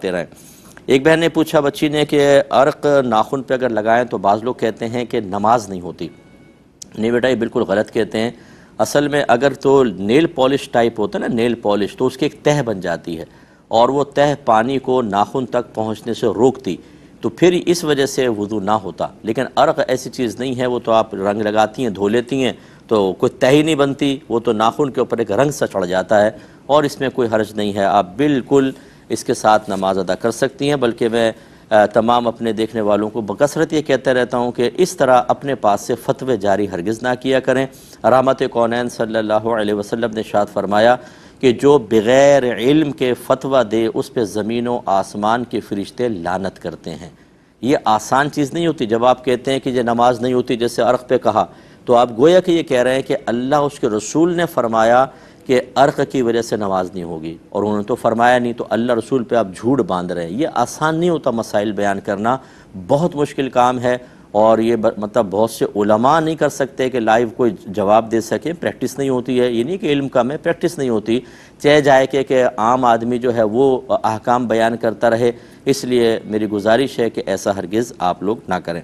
رکھتے رہیں۔ ایک بہن نے پوچھا بچی نے کہ عرق ناخن پہ اگر لگائیں تو بعض لوگ کہتے ہیں کہ نماز نہیں ہوتی۔ نہیں بیٹا، یہ بالکل غلط کہتے ہیں۔ اصل میں اگر تو نیل پالش ٹائپ ہوتا ہے نا، نیل پالش، تو اس کی ایک تہ بن جاتی ہے اور وہ تہ پانی کو ناخن تک پہنچنے سے روکتی، تو پھر اس وجہ سے وضو نہ ہوتا۔ لیکن عرق ایسی چیز نہیں ہے، وہ تو آپ رنگ لگاتی ہیں، دھو لیتی ہیں تو کوئی تہ ہی نہیں بنتی، وہ تو ناخن کے اوپر ایک رنگ سا چڑھ جاتا ہے اور اس میں کوئی حرج نہیں ہے، آپ بالکل اس کے ساتھ نماز ادا کر سکتی ہیں۔ بلکہ میں تمام اپنے دیکھنے والوں کو بکثرت یہ کہتا رہتا ہوں کہ اس طرح اپنے پاس سے فتوے جاری ہرگز نہ کیا کریں۔ رحمت کونین صلی اللہ علیہ وسلم نے ارشاد فرمایا کہ جو بغیر علم کے فتویٰ دے اس پہ زمین و آسمان کے فرشتے لعنت کرتے ہیں۔ یہ آسان چیز نہیں ہوتی۔ جب آپ کہتے ہیں کہ یہ نماز نہیں ہوتی، جیسے عرق پہ کہا، تو آپ گویا کہ یہ کہہ رہے ہیں کہ اللہ اس کے رسول نے فرمایا کہ عرق کی وجہ سے نماز نہیں ہوگی، اور انہوں نے تو فرمایا نہیں، تو اللہ رسول پہ آپ جھوٹ باندھ رہے ہیں۔ یہ آسان نہیں ہوتا، مسائل بیان کرنا بہت مشکل کام ہے، اور یہ مطلب بہت سے علماء نہیں کر سکتے کہ لائیو کوئی جواب دے سکے، پریکٹس نہیں ہوتی ہے۔ یہ نہیں کہ علم کم ہے، پریکٹس نہیں ہوتی، چاہے جائے کہ عام آدمی جو ہے وہ احکام بیان کرتا رہے۔ اس لیے میری گزارش ہے کہ ایسا ہرگز آپ لوگ نہ کریں۔